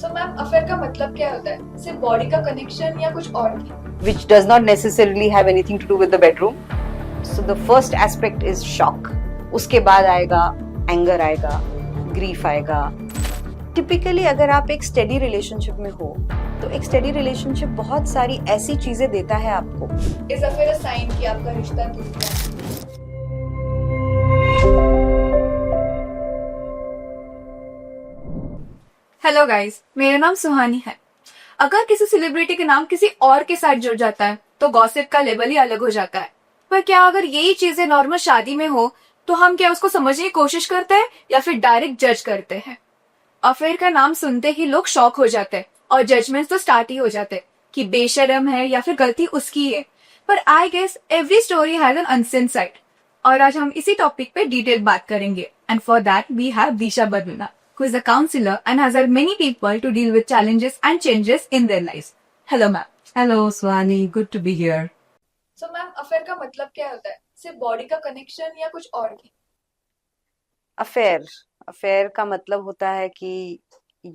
So ma'am affair का मतलब क्या होता है? सिर्फ बॉडी का कनेक्शन या कुछ और भी? which does not necessarily have anything to do with the bedroom. So the first aspect is shock. उसके बाद आएगा anger आएगा, grief आएगा. Typically अगर आप एक steady relationship में हो, तो एक steady relationship बहुत सारी ऐसी चीजें देता है आपको. इज अफेयर अ साइन कि आपका रिश्ता टूट गया? हेलो गाइस, मेरा नाम सुहानी है। अगर किसी सेलिब्रिटी के नाम किसी और के साथ जुड़ जाता है तो गॉसिप का लेवल ही अलग हो जाता है। पर क्या अगर यही चीजें नॉर्मल शादी में हो तो हम क्या उसको समझने की कोशिश करते हैं या फिर डायरेक्ट जज करते हैं? अफेयर का नाम सुनते ही लोग शॉक हो जाते हैं और जजमेंट तो स्टार्ट ही हो जाते हैं कि बेशरम है या फिर गलती उसकी है। पर I guess every story has an unseen side, और आज हम इसी टॉपिक पे डिटेल बात करेंगे। And for that we have Disha Badlani, who is a counselor and has helped many people to deal with challenges and changes in their lives. Hello ma'am. Hello, Swani. Good to be here. So ma'am affair का मतलब क्या होता है? सिर्फ body का connection या कुछ और भी? अफेयर का मतलब होता है कि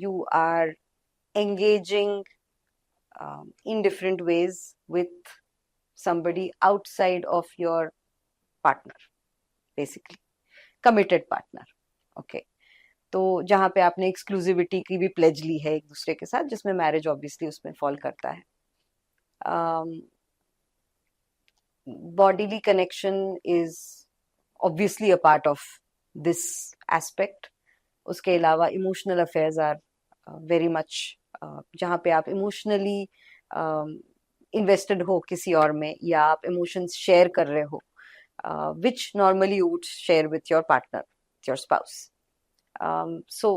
you are engaging in different ways with somebody outside of your partner, basically committed partner. Okay. तो जहाँ पे आपने एक्सक्लूसिविटी की भी प्लेज ली है एक दूसरे के साथ, जिसमें मैरिज ऑब्वियसली उसमें फॉल करता है. Bodily connection is obviously a part of this aspect. उसके अलावा emotional affairs are very much, जहाँ पे आप इमोशनली इन्वेस्टेड हो किसी और में, या आप इमोशंस शेयर कर रहे हो, विच normally you would share with your partner, your spouse. So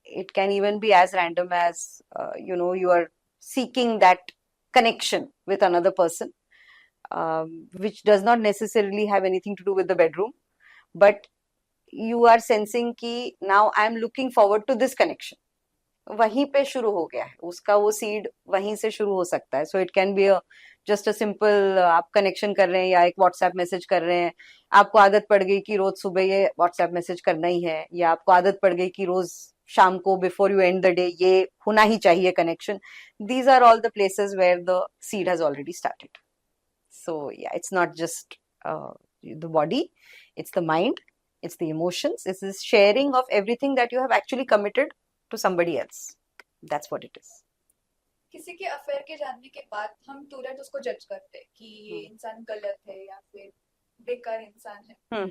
it can even be as random as you are seeking that connection with another person, which does not necessarily have anything to do with the bedroom, but you are sensing कि now I am looking forward to this connection. वहीं पे शुरू हो गया है उसका, वो seed वहीं से शुरू हो सकता है. So it can be just a simple, आप कनेक्शन कर रहे हैं या एक व्हाट्सएप मैसेज कर रहे हैं. आपको आदत पड़ गई कि रोज सुबह ये व्हाट्सएप मैसेज करना ही है, या आपको आदत पड़ गई कि रोज शाम को before you end the day ये होना ही चाहिए connection. These are all the places where the seed has already started. So yeah, it's not just the body, it's the mind, it's the emotions, it's this sharing of everything that you have actually committed to somebody else. That's what it is. किसी के affair के जानने के बाद हम तुरंत उसको जज करते हैं कि ये इंसान गलत है या फिर बेकार इंसान है।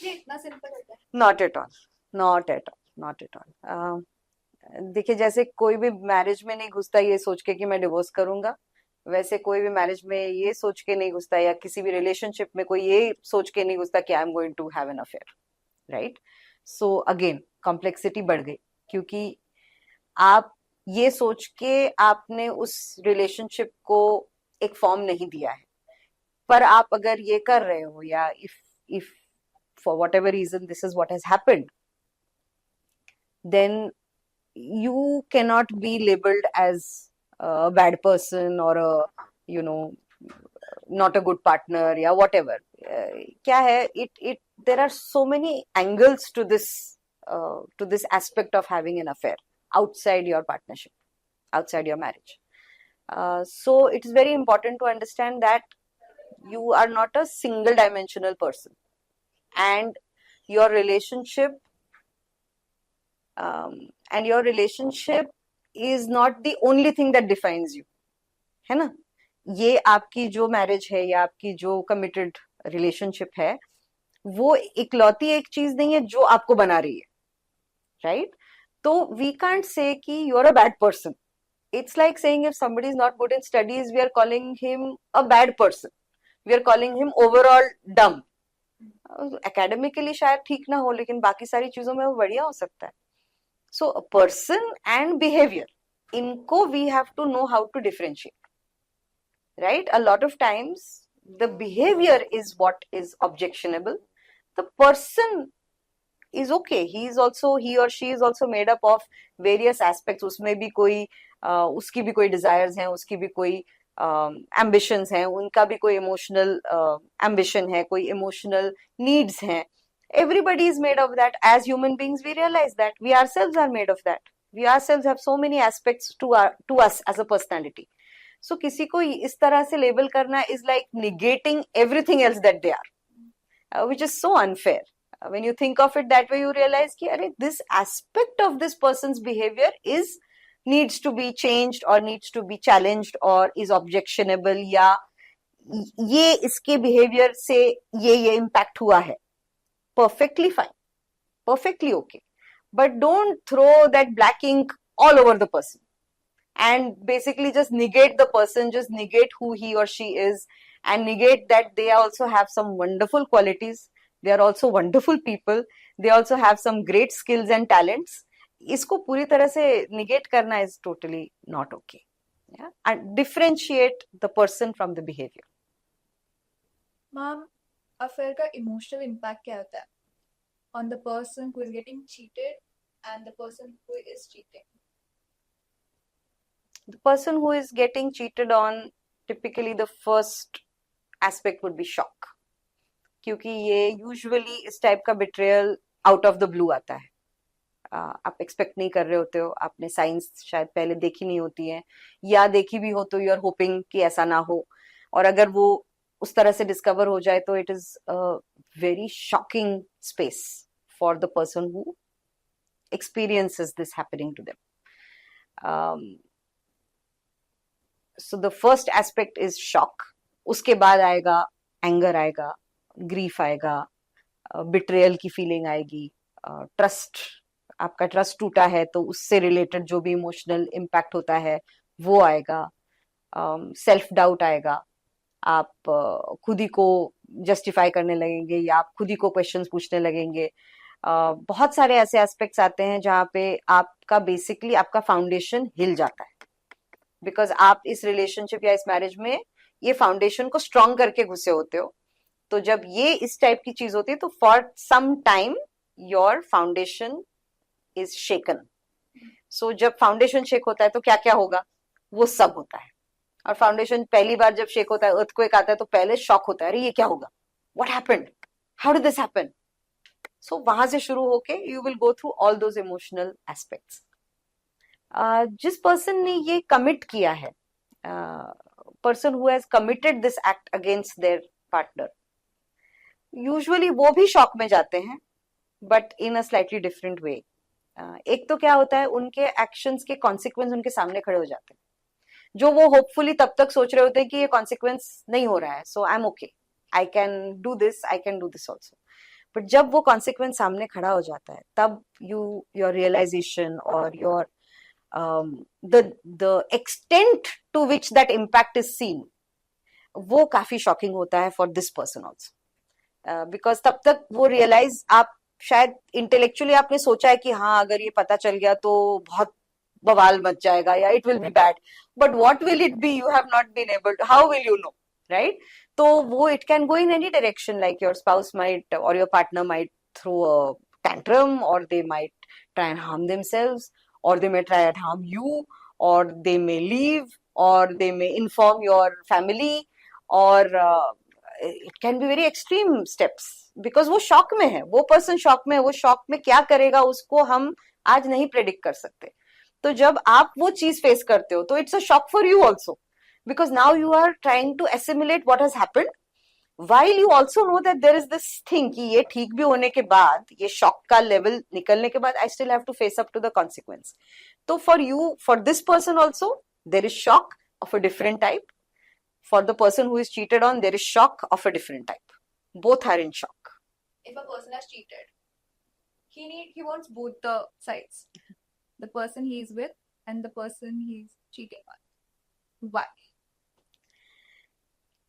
ये इतना सिंपल होता है? Not at all. Not at all. Not at all. देखिए, जैसे कोई भी मैरिज में नहीं घुसता ये सोच के कि मैं डिवोर्स करूंगा, वैसे कोई भी मैरिज में ये सोच के नहीं घुसता, या किसी भी रिलेशनशिप में कोई ये सोच के नहीं घुसता कि I am going to have an affair, right? So again complexity बढ़ गई, क्योंकि आप ये सोच के आपने उस रिलेशनशिप को एक फॉर्म नहीं दिया है. पर आप अगर ये कर रहे हो, या if for whatever reason this is what has happened, then you cannot be labeled as a bad person or not a good partner, या whatever. क्या है, there are so many angles to this aspect of having an affair outside your partnership, outside your marriage. So it is very important to understand that you are not a single dimensional person, and your relationship is not the only thing that defines you, है ना? ये आपकी जो marriage है या आपकी जो committed relationship है, वो इकलौती एक चीज नहीं है जो आपको बना रही है, राइट? तो वी कांट से कि you are a bad person. It's like saying if somebody is not good in studies, we are calling him a bad person, we are calling him overall dumb. Academically शायद ठीक ना हो, लेकिन बाकी सारी चीजों में वो बढ़िया हो सकता है. So a person and behavior, इनको we have to know how to differentiate, right? A lot of times the behavior is what is objectionable. The person is okay. He or she is also made up of various aspects. उसमें भी कोई उसकी भी कोई desires हैं, उसकी भी कोई ambitions हैं, उनका भी कोई emotional ambition है, कोई emotional needs हैं. Everybody is made of that. As human beings, we realize that we ourselves are made of that. We ourselves have so many aspects to us as a personality. So किसी को इस तरह से label करना is like negating everything else that they are, which is so unfair. When you think of it that way, you realize कि अरे this aspect of this person's behavior needs to be changed or needs to be challenged or is objectionable, या ये इसके behavior से ये impact हुआ है. Perfectly fine, perfectly okay. But don't throw that black ink all over the person and basically just negate the person, just negate who he or she is, and negate that they also have some wonderful qualities. They are also wonderful people. They also have some great skills and talents. इसको पूरी तरह से negate करना is totally not okay. Yeah? And differentiate the person from the behavior. Ma'am, affair का emotional impact क्या होता है on the person who is getting cheated and the person who is cheating? The person who is getting cheated on, typically the first aspect would be shock. क्योंकि ये usually इस type का betrayal out of the blue आता है. आप expect नहीं कर रहे होते हो, आपने साइंस शायद पहले देखी नहीं होती है, या देखी भी हो तो यू आर होपिंग कि ऐसा ना हो, और अगर वो उस तरह से डिस्कवर हो जाए तो it is a very shocking space for the person who experiences this happening to them. So the first aspect is shock. उसके बाद आएगा anger, आएगा grief, आएगा betrayal की feeling आएगी, trust, आपका ट्रस्ट टूटा है तो उससे रिलेटेड जो भी इमोशनल इम्पैक्ट होता है वो आएगा, सेल्फ डाउट आएगा, आप खुद ही को जस्टिफाई करने लगेंगे या आप खुद ही को क्वेश्चंस पूछने लगेंगे. बहुत सारे ऐसे एस्पेक्ट्स आते हैं जहाँ पे आपका बेसिकली आपका फाउंडेशन हिल जाता है, बिकॉज आप इस रिलेशनशिप या इस मैरिज में ये फाउंडेशन को स्ट्रॉन्ग करके घुसे होते हो. तो जब ये इस टाइप की चीज होती है तो for some time your foundation is shaken. So जब फाउंडेशन शेक होता है तो क्या क्या होगा, वो सब होता है. और फाउंडेशन पहली बार जब शेक होता है, अर्थक्वेक आता है, तो पहले शॉक होता है, अरे ये क्या होगा, what happened, how did this happen. So वहां से शुरू होके you will go through all those emotional aspects. जिस पर्सन ने ये कमिट किया है, person who has committed this act against their partner, usually वो भी शॉक में जाते हैं, but in a slightly different way. एक तो क्या होता है, उनके एक्शंस के कॉन्सिक्वेंस उनके सामने खड़े हो जाते हैं, जो वो होपफुली तब तक सोच रहे होते हैं कि ये कॉन्सिक्वेंस नहीं हो रहा है, so I am okay, I can do this, I can do this also. But जब वो कॉन्सिक्वेंस सामने खड़ा हो जाता है, तब योर रियलाइजेशन और your the extent to which that impact is seen, वो काफी शॉकिंग होता है for this person also. Because तब तक वो रियलाइज, आप शायद इंटेलेक्चुअली आपने सोचा है कि हाँ अगर ये पता चल गया तो बहुत बवाल मच जाएगा या it will be bad, but what will it be, you have not been able to, how will you know, right. तो वो it can go in any direction, like your spouse might और your partner might throw a tantrum, or they might try and harm themselves, or they may try and harm you, or they may leave, or they may inform your family, or it can be very extreme steps, because वो shock में है, वो person shock में है, वो shock में क्या करेगा उसको हम आज नहीं प्रेडिक्ट कर सकते. तो जब आप वो चीज फेस करते हो तो it's a shock for you also, because now you are trying to assimilate what has happened, while you also know that there is this thing कि ये ठीक भी होने के बाद, ये शॉक का लेवल निकलने के बाद, I still have to face up to the consequence. तो for you, for this person also, there is shock of a different type. For the person who is cheated on, there is shock of a different type. Both are in shock. If a person has cheated, he wants both the sides, the person he is with and the person he is cheating on. Why?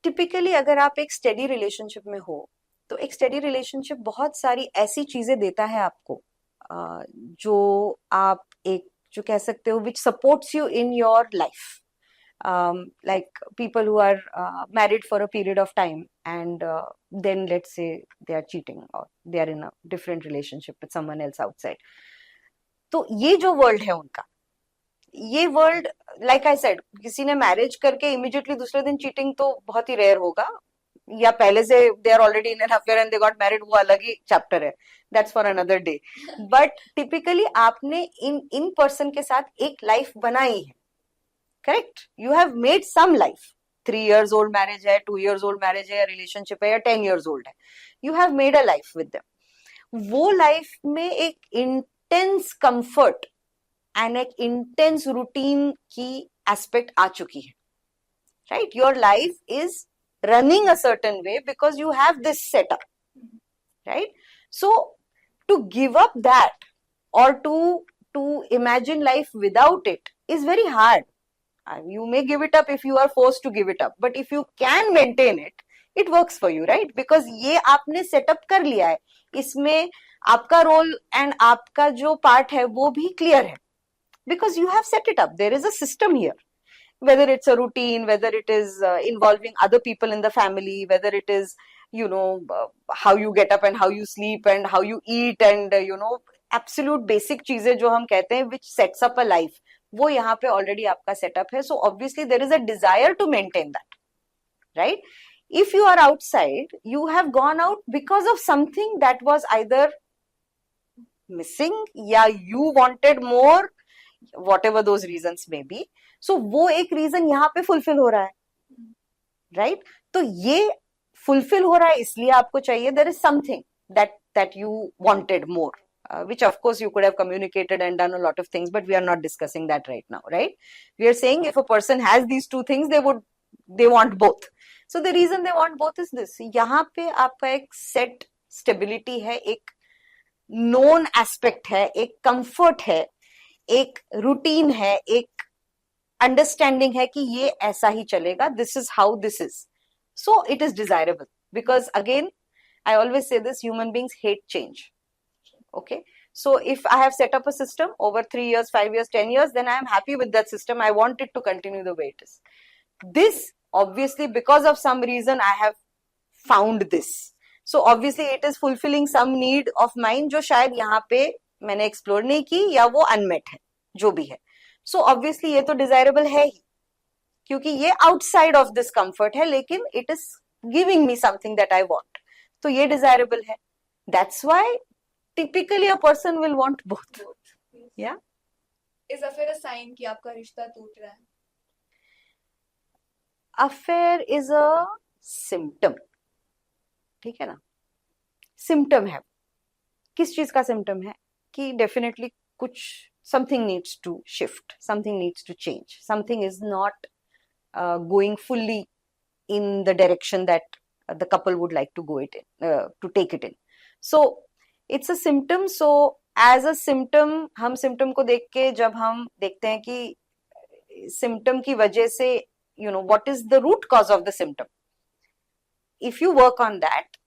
Typically अगर आप एक steady relationship में हो, तो एक steady relationship बहुत सारी ऐसी चीजें देता है आपको, जो आप एक जो कह सकते हो which supports you in your life. Like people who are married for a period of time and then let's say they are cheating or they are in a different relationship with someone else outside. तो ये जो world है उनका, ये world, like I said, किसी ने marriage करके immediately दूसरे दिन चीटिंग तो बहुत ही रेयर होगा. या पहले से they are already in an affair and they got married, वो अलग ही चैप्टर है, that's for another day. But typically आपने इन पर्सन के साथ एक लाइफ बनाई है, correct? You have made some life. 3 years old marriage है, 2 years old मैरिज है, या रिलेशनशिप है, या 10 years old है, you have made a life with them. वो लाइफ में एक इंटेंस कंफर्ट एंड एक इंटेंस रूटीन की एस्पेक्ट आ चुकी है, right? Your life is running a certain way because you have this setup, right? So to give up that or to imagine life without it is very hard. You may give it up if you are forced to give it up, but if you can maintain it, it works for you, right? Because ये आपने setup कर लिया है, इसमें आपका role and आपका जो part है वो भी क्लियर है, because you have set it up. There is a system here. Whether it's a routine, whether it is involving other people in the family, whether it is, how you get up and how you sleep and how you eat and, absolute basic चीजें जो हम कहते हैं, which sets up a life, वो यहाँ पे already आपका setup है. So obviously there is a desire to maintain that, right? If you are outside, you have gone out because of something that was either missing, या you wanted more, whatever those reasons may be. So वो एक reason यहाँ पे fulfil हो रहा है, right? तो ये फुलफिल हो रहा है इसलिए आपको चाहिए, there is something that you wanted more, which of course you could have communicated and done a lot of things, but we are not discussing that right now, right? We are saying if a person has these two things, they want both. So the reason they want both is this. यहाँ पे आपका एक set stability है, एक known aspect है, एक comfort है, एक रूटीन है, एक अंडरस्टैंडिंग है कि ये ऐसा ही चलेगा, this is how this is. So it is desirable, because again I always say this, human beings hate change. Okay, so if I have set up a system over 3 years, 5 years, 10 years, then I am happy with that system. I want it to continue the way it is. This obviously, because of some reason, I have found this. So obviously it is fulfilling some need of mine जो शायद यहाँ पे मैंने explore नहीं की, या वो unmet है, जो भी है. सो ऑब्वियसली ये तो डिजायरेबल है ही, क्योंकि ये आउटसाइड ऑफ दिस कंफर्ट है, लेकिन it is giving me something that I want, तो ये डिजायरेबल है. That's why typically a person will want both. या इज अफेयर अ साइन कि आपका रिश्ता टूट रहा है? अफेयर इज अ सिम्टम, ठीक है ना? सिम्टम है. किस चीज का सिम्टम है? कि डेफिनेटली कुछ something needs to shift, something needs to change, something is not going fully in the direction that the couple would like to go it in, to take it in. So it's a symptom. So as a symptom, हम symptom को देख के जब हम देखते हैं कि symptom की वजह से, what is the root cause of the symptom, if you work on that,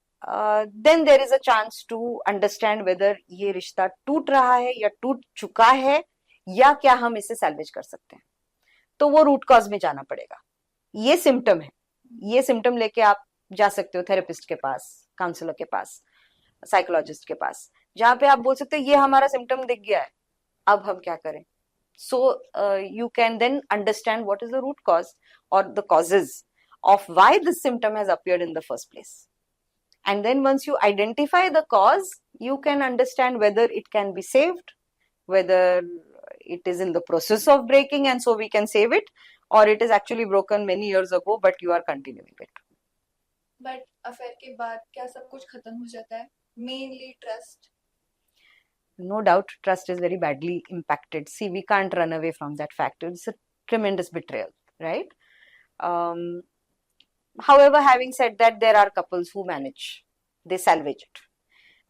then there is a chance to understand whether ये रिश्ता टूट रहा है या टूट चुका है, या क्या हम इसे सैल्वेज कर सकते हैं. तो वो रूट कॉज में जाना पड़ेगा. ये सिम्टम है, ये सिम्टम लेके आप जा सकते हो थेरेपिस्ट के पास, काउंसलर के पास, साइकोलॉजिस्ट के पास, जहां पे आप बोल सकते हो ये हमारा सिम्टम दिख गया है, अब हम क्या करें. So you can then understand what is the root cause और the causes of why this symptom has appeared in the first place. And then once you identify the cause, you can understand whether it can be saved, whether it is in the process of breaking and so we can save it, or it is actually broken many years ago but you are continuing it. But affair के बाद क्या सब कुछ खत्म हो जाता है? Mainly trust. No doubt trust is very badly impacted. See, we can't run away from that fact. It's a tremendous betrayal, right? However, having said that, there are couples who manage, they salvage it,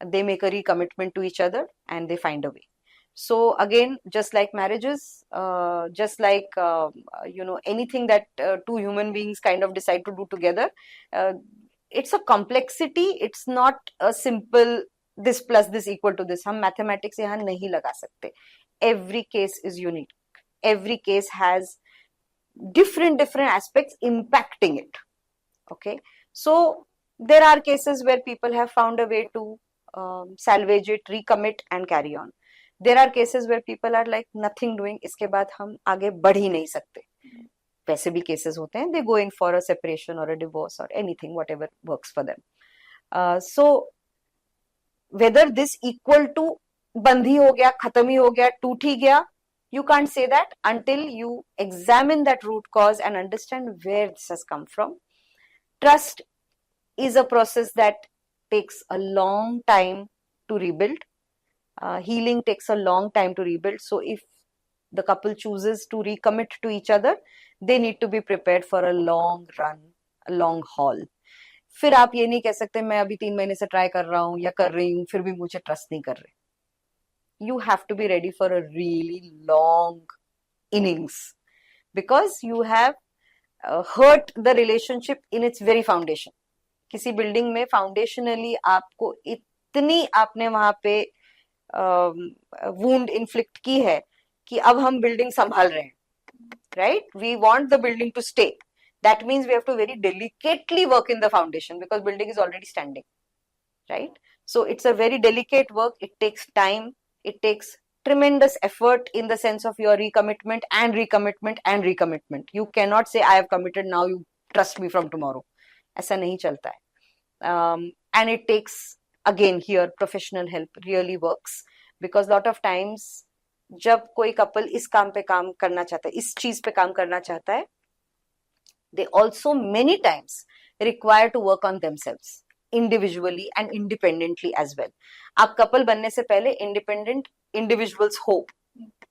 they make a recommitment to each other and they find a way. So again, just like marriages, just like anything that two human beings kind of decide to do together, it's a complexity. It's not a simple this plus this equal to this. हम mathematics यहाँ नहीं लगा सकते. Every case is unique. Every case has different aspects impacting it. Okay, so there are cases where people have found a way to salvage it, recommit and carry on. There are cases where people are like nothing doing, इसके बाद हम आगे बढ़ ही नहीं सकते. वैसे भी cases होते हैं, दे गो इन फॉर अ सेपरेशन और अ डिवोर्स और anything whatever works for them. So whether this equal to बंद ही हो गया, खत्म ही हो गया, टूट ही गया, you can't say that until you examine that root cause and understand where this has come from. Trust is a process that takes a long time to rebuild. Healing takes a long time to rebuild. So if the couple chooses to recommit to each other, they need to be prepared for a long run, a long haul. फिर आप ये नहीं कह सकते मैं अभी 3 महीने से ट्राई कर रहा हूँ या कर रही हूँ फिर भी मुझे ट्रस्ट नहीं कर रहे. You have to be ready for a really long innings because you have hurt the relationship in its very foundation. किसी बिल्डिंग में फाउंडेशनली आपको इतनी आपने वहां पे वुंड इन्फ्लिक्ट की है कि अब हम बिल्डिंग संभाल रहे हैं, right? We want the building to stay. That means we have to very delicately work in the foundation because building is already standing, right? So it's a very delicate work. It takes time. It takes tremendous effort in the sense of your recommitment and recommitment and recommitment. You cannot say I have committed now, you trust me from tomorrow. ऐसा नहीं चलता है. And it takes again here professional help really works because lot of times जब कोई couple इस काम पे काम करना चाहता है, इस चीज पे काम करना चाहता है, they also many times require to work on themselves individually and independently as well. आप कपल बनने से पहले इंडिपेंडेंट इंडिविजुअल्स हो,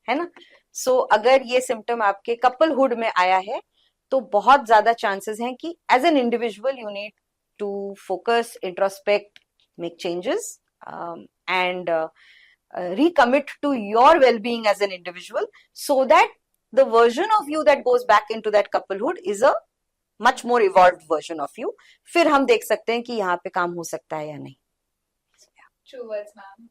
है ना? सो अगर ये सिम्टम आपके कपलहुड में आया है तो बहुत ज्यादा चांसेस हैं कि as an individual you need to focus, introspect, make changes and recommit to your well-being as an individual so that the version of you that goes back into that couplehood is a much more evolved version of you. फिर हम देख सकते हैं कि यहाँ पे काम हो सकता है या नहीं. True words, ma'am.